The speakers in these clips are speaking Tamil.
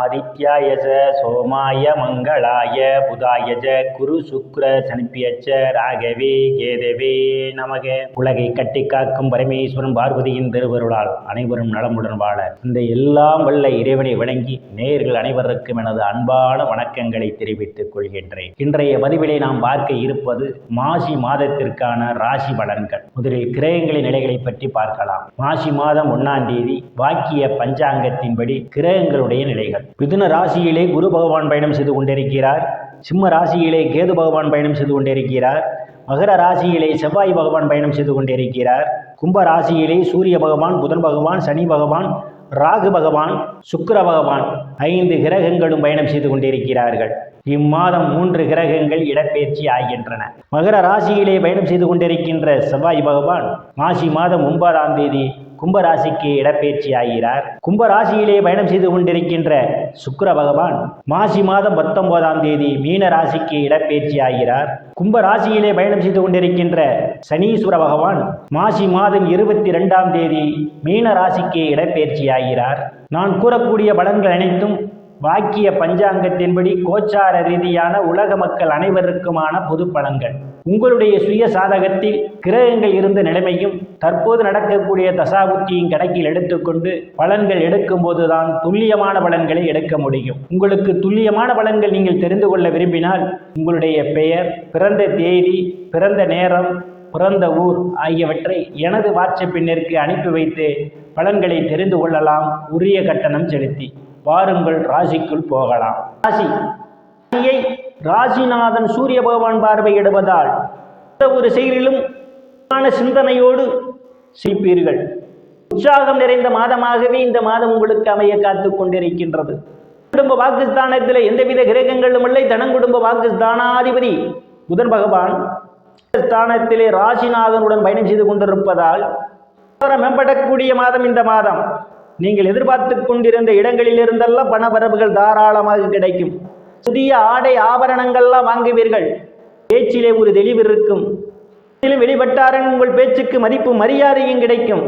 ஆதித்யாய சோமாய மங்களாய புதாய குரு சுக்ர சனிப்பியச்ச ராகவே கேதவே நமக. உலகை கட்டி காக்கும் பரமேஸ்வரன் பார்வதியின் திருவருளால் அனைவரும் நலமுடன் வாழ இந்த எல்லாம் வல்ல இறைவனை வணங்கி நேயர்கள் அனைவருக்கும் எனது அன்பான வணக்கங்களை தெரிவித்துக் கொள்கின்றேன். இன்றைய பதிவிலே நாம் பார்க்க இருப்பது மாசி மாதத்திற்கான ராசி பலன்கள். முதலில் கிரகங்களின் நிலைகளை பற்றி பார்க்கலாம். மாசி மாதம் 1ஆம் தேதி வாக்கிய பஞ்சாங்கத்தின்படி கிரகங்களுடைய நிலைகள். மிதுன ராசியிலே குரு பகவான் பயணம் செய்து கொண்டிருக்கிறார். சிம்ம ராசியிலே கேது பகவான் பயணம் செய்து கொண்டிருக்கிறார். மகர ராசியிலே செவ்வாய் பகவான் பயணம் செய்து கொண்டிருக்கிறார். கும்ப ராசியிலே சூரிய பகவான், புதன் பகவான், சனி பகவான், ராகு பகவான், சுக்கிர பகவான் 5 கிரகங்களும் பயணம் செய்து கொண்டிருக்கிறார்கள். இம்மாதம் 3 கிரகங்கள் இடப்பெயர்ச்சி ஆகின்றன. மகர ராசியிலே பயணம் செய்து கொண்டிருக்கின்ற செவ்வாய் பகவான் மாசி மாதம் 9ஆம் தேதி கும்பராசிக்கு இடப்பெயர்ச்சி ஆகிறார். கும்பராசியிலே பயணம் செய்து கொண்டிருக்கின்ற சுக்கிர பகவான் மாசி மாதம் 19ஆம் தேதி மீன ராசிக்கு இடப்பெயர்ச்சி ஆகிறார். கும்பராசியிலே பயணம் செய்து கொண்டிருக்கின்ற சனீஸ்வர பகவான் மாசி மாதம் 22ஆம் தேதி மீன ராசிக்கு இடப்பெயர்ச்சி ஆகிறார். நான் கூறக்கூடிய பலன்கள் அனைத்தும் வாக்கிய பஞ்சாங்கத்தின்படி கோச்சார ரீதியான உலக மக்கள் அனைவருக்குமான பொது பலன்கள். உங்களுடைய சுய சாதகத்தில் கிரகங்கள் இருந்த நிலைமையும் தற்போது நடக்கக்கூடிய தசாபுத்தியும் கணக்கில் எடுத்துக்கொண்டு பலன்கள் எடுக்கும் போதுதான் துல்லியமான பலன்களை எடுக்க முடியும். உங்களுக்கு துல்லியமான பலன்கள் நீங்கள் தெரிந்து கொள்ள விரும்பினால் உங்களுடைய பெயர், பிறந்த தேதி, பிறந்த நேரம், பிறந்த ஊர் ஆகியவற்றை எனது வாட்ஸ்அப் எண்ணிற்கு அனுப்பி வைத்து பலன்களை தெரிந்து கொள்ளலாம், உரிய கட்டணம் செலுத்தி. வாருங்கள் ராசிக்குள் போகலாம். ராசியை ராசிநாதன் சூரிய பகவான் பார்வையிடுவதால் ஒரு செயலிலும் சிந்தனையோடு செய்ப்பீர்கள். உற்சாகம் நிறைந்த மாதமாகவே இந்த மாதம் உங்களுக்கு அமைய காத்து கொண்டிருக்கின்றது. குடும்ப வாக்குஸ்தானத்தில் எந்தவித கிரகங்களும் இல்லை. தனங்குடும்ப வாக்குஸ்தானாதிபதி புதன் பகவான் ஸ்தானத்திலே ராசிநாதனுடன் பயணம் செய்து கொண்டிருப்பதால் மேம்படக்கூடிய மாதம் இந்த மாதம். நீங்கள் எதிர்பார்த்து கொண்டிருந்த இடங்களில் இருந்தெல்லாம் பண வரவுகள் தாராளமாக கிடைக்கும். புதிய ஆடை ஆபரணங்கள்லாம் வாங்குவீர்கள். பேச்சிலே ஒரு தெளிவு இருக்கும். வெளிப்பட்டாரன் உங்கள் பேச்சுக்கு மதிப்பு மரியாதையும் கிடைக்கும்.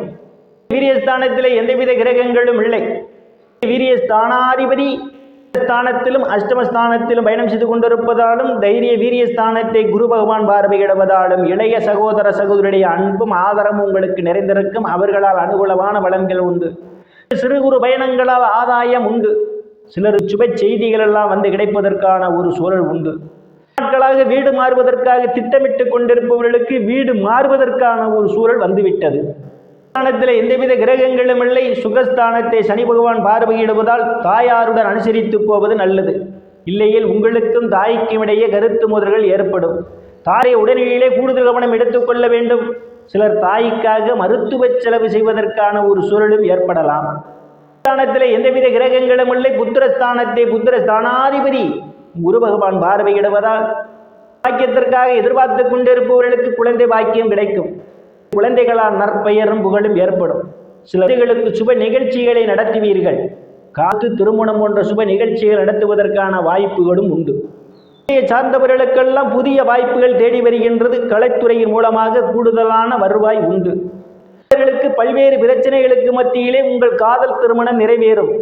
வீரியஸ்தானத்திலே எந்தவித கிரகங்களும் இல்லை. வீரியஸ்தானாதிபதி ஸ்தானத்திலும் அஷ்டமஸ்தானத்திலும் பயணம் செய்து கொண்டிருப்பதாலும் தைரிய வீரியஸ்தானத்தை குரு பகவான் பார்வையிடுவதாலும் இளைய சகோதர சகோதரியுடைய அன்பும் ஆதரவும் உங்களுக்கு நிறைந்திருக்கும். அவர்களால் அனுகூலமான பலன்கள் உண்டு. சிறு குறு பயணங்களால் ஆதாயம் உண்டு. சிலர் சுப செய்திகள் எல்லாம் வந்து கிடைப்பதற்கான ஒரு சூழல் உண்டு. நாட்களாக வீடு மாறுவதற்காக திட்டமிட்டு கொண்டிருப்பவர்களுக்கு வீடு மாறுவதற்கான ஒரு சூழல் வந்துவிட்டது. ஸ்தானத்தில் எந்தவித கிரகங்களும் இல்லை. சுகஸ்தானத்தை சனி பகவான் பார்வையிடுவதால் தாயாருடன் அனுசரித்து போவது நல்லது. இல்லையில் உங்களுக்கும் தாய்க்கும் இடையே கருத்து மோதல்கள் ஏற்படும். தாயை உடல்நிலையிலே கூடுதல் கவனம் எடுத்துக்கொள்ள வேண்டும். சிலர் தாய்க்காக மருத்துவ செலவு செய்வதற்கான ஒரு சூழலும் ஏற்படலாம். ஸ்தானத்தில் எந்தவித கிரகங்களும் இல்லை. புத்திரஸ்தானத்தை புத்திரஸ்தானாதிபதி குரு பகவான் பார்வையிடுவதால் பாக்கியத்திற்காக எதிர்பார்த்து கொண்டிருப்பவர்களுக்கு குழந்தை பாக்கியம் கிடைக்கும். குழந்தைகளால் நற்பெயரும் புகழும் ஏற்படும். சிலர்களுக்கு சுப நிகழ்ச்சிகளை நடத்துவீர்கள். காத்து திருமணம் போன்ற சுப நிகழ்ச்சிகள் நடத்துவதற்கான வாய்ப்புகளும் உண்டு. சார்ந்தவர்களுக்கெல்லாம் புதிய வாய்ப்புகள் தேடி வருகின்றது. கலைத்துறையின் மூலமாக கூடுதலான வருவாய் உண்டு. அவர்களுக்கு பல்வேறு பிரச்சனைகளுக்கு மத்தியிலே உங்கள் காதல் திருமணம் நிறைவேறும்.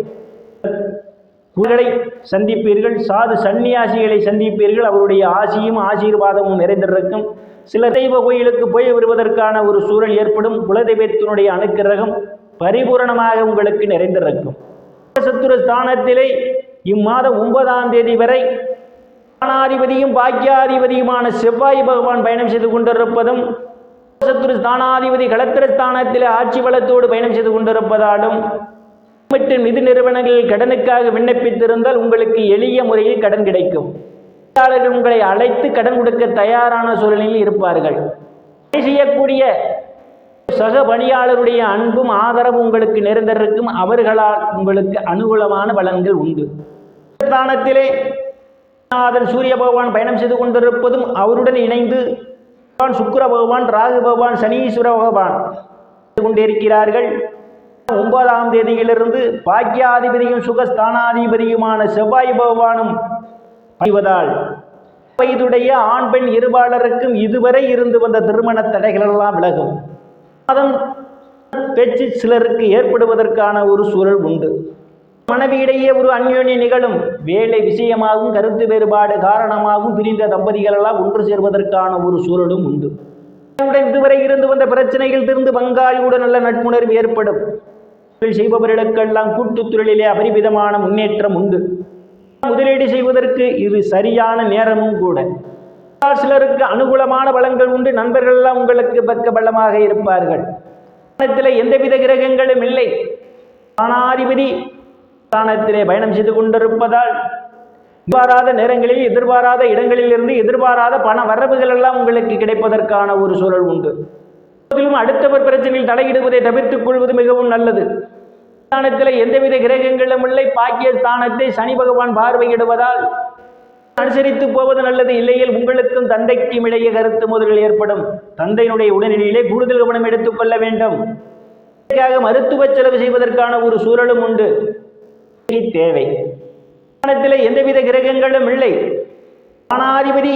குருகளை சந்திப்பீர்கள். சாது சன்னியாசிகளை சந்திப்பீர்கள். அவருடைய ஆசியும் ஆசீர்வாதமும் நிறைந்திருக்கும். சில தெய்வ கோயிலுக்கு போய் வருவதற்கான ஒரு சூழல் ஏற்படும். குலதெய்வத்தினுடைய அனுக்கிரகம் பரிபூரணமாக உங்களுக்கு நிறைந்திருக்கும். சத்துரு ஸ்தானத்திலே இம்மாதம் 9ஆம் தேதி வரை ஸ்தானாதிபதியும் பாக்கியாதிபதியுமான செவ்வாய் பகவான் பயணம் செய்து கொண்டிருப்பதும் சத்துரு ஸ்தானாதிபதி களத்திர ஸ்தானத்தில் ஆட்சி பலத்தோடு பயணம் செய்து கொண்டிருப்பதாலும் மற்றும் நிதி நிறுவனங்களில் கடனுக்காக விண்ணப்பித்திருந்தால் உங்களுக்கு எளிய முறையில் கடன் கிடைக்கும். உங்களை அழைத்து கடன் கொடுக்க தயாரான சூழலில் இருப்பார்கள். செய்யக்கூடிய சக பணியாளருடைய அன்பும் ஆதரவும் உங்களுக்கு நிறைந்திருக்கும். அவர்களால் உங்களுக்கு அனுகூலமான பலன்கள் உண்டு. ஸ்தானத்திலே சூரிய பகவான் பயணம் செய்து கொண்டிருப்பதும் அவருடன் இணைந்து சுக்கிர பகவான், ராகு பகவான், சனீஸ்வர பகவான் கொண்டிருக்கிறார்கள். 9ஆம் தேதியிலிருந்து பாக்கியாதிபதியும் சுகஸ்தானாதிபதியுமான செவ்வாய் பகவானும் செய்வதால் வயதுடைய ஆண் பெண் இருபாலருக்கும் இதுவரை இருந்து வந்த திருமண தடைகள் எல்லாம் விலகும். அதன் பேச்சு சிலருக்கு ஏற்படுவதற்கான ஒரு சூழல் உண்டு. மனைவியிடையே ஒரு அந்யோன்ய நிகழும். வேலை விஷயமாகவும் கருத்து வேறுபாடு காரணமாகவும் பிரிந்த தம்பதிகள் எல்லாம் ஒன்று சேர்வதற்கான ஒரு சூழலும் உண்டு. இதுவரை இருந்து வந்த பிரச்சனைகள் தீர்ந்து பங்காளியுடன் நல்ல நட்புணர்வு ஏற்படும். செய்பவர்களுக்கெல்லாம் கூட்டுத் தொழிலிலே அபரிமிதமான முன்னேற்றம் உண்டு. முதலீடு செய்வதற்கு இது சரியான நேரமும் கூட. சிலருக்கு அனுகூலமான பலன்கள் உண்டு. நண்பர்கள் எல்லாம் உங்களுக்கு பக்க பலமாக இருப்பார்கள். எந்தவித கிரகங்களும் இல்லை. ஸ்தானாதிபதி ஸ்தானத்திலே பயணம் செய்து கொண்டிருப்பதால் எதிர்பாராத நேரங்களில் எதிர்பாராத இடங்களில் இருந்து எதிர்பாராத பண வரவுகள் எல்லாம் உங்களுக்கு கிடைப்பதற்கான ஒரு சூழல் உண்டு. அடுத்தவர் பிரச்சனையில் தலையிடுவதை தவிர்த்துக் கொள்வது மிகவும் நல்லது. ஸ்தானத்தில் எந்தவித கிரகங்களும் இல்லை. பாக்கிய ஸ்தானத்தை சனி பகவான் பார்வையிடுவதால் அனுசரித்து போவது நல்லது. இல்லையில் உங்களுக்கும் தந்தைக்கும் இடையே கருத்து மோதல்கள் ஏற்படும். தந்தையினுடைய உடல்நிலையிலே கூடுதல் கவனம் எடுத்துக்கொள்ள வேண்டும். மருத்துவ செலவு செய்வதற்கான ஒரு சூழலும் உண்டு. தேவை. எந்தவித கிரகங்களும் இல்லை. ஸ்தானாதிபதி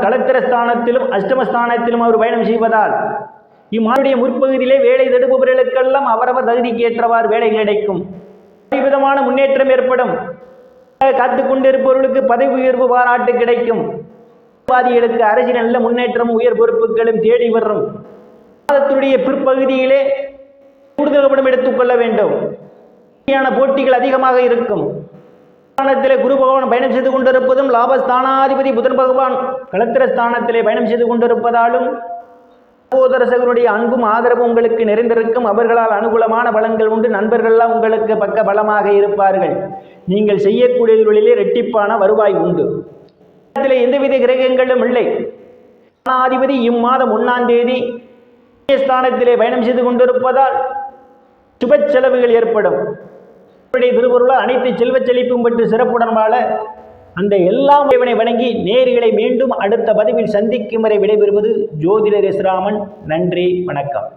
களத்திரஸ்தானத்திலும் அஷ்டமஸ்தானத்திலும் அவர் பயணம் செய்வதால் இம்மானுடைய முற்பகுதியிலே வேலை தடுப்பவர்களுக்கெல்லாம் அவரவர் தகுதிக்கு ஏற்றவாறு வேலை கிடைக்கும். விதமான முன்னேற்றம் ஏற்படும். காத்து கொண்டிருப்பவர்களுக்கு பதவி உயர்வு பாராட்டு கிடைக்கும். வாதிகளுக்கு அரசியல் நல்ல முன்னேற்றமும் உயர் பொறுப்புகளும் தேடி வரும். மாதத்துடைய பிற்பகுதியிலே கூடுதல் கவனம் எடுத்துக்கொள்ள வேண்டும். போட்டிகள் அதிகமாக இருக்கும். குரு பகவான் பயணம் செய்து கொண்டிருப்பதும் லாபஸ்தானாதிபதி புதன் பகவான் களத்திரஸ்தானத்திலே பயணம் செய்து கொண்டிருப்பதாலும் சகோதர சகோதரனுடைய அன்பும் ஆதரவும் உங்களுக்கு நிறைந்திருக்கும். அவர்களால் அனுகூலமான பலன்கள் உண்டு. நண்பர்கள்லாம் உங்களுக்கு பக்க பலமாக இருப்பார்கள். நீங்கள் செய்யக்கூடிய தொழிலே இரட்டிப்பான வருவாய் உண்டு. எந்தவித கிரகங்களும் இல்லை. ஸ்தானாதிபதி இம்மாதம் 1ஆம் தேதி ஸ்தானத்திலே பயணம் செய்து கொண்டிருப்பதால் சுப செலவுகள் ஏற்படும். திருவருளால் அனைத்து செல்வ செழிப்பும் பெற்று சிறப்புடன் வாழ அந்த எல்லாம் இவனை வணங்கி நேர்களை மீண்டும் அடுத்த பதிவில் சந்திக்கும் வரை விடைபெறுவது ஜோதிடர் எஸ் ராமன். நன்றி, வணக்கம்.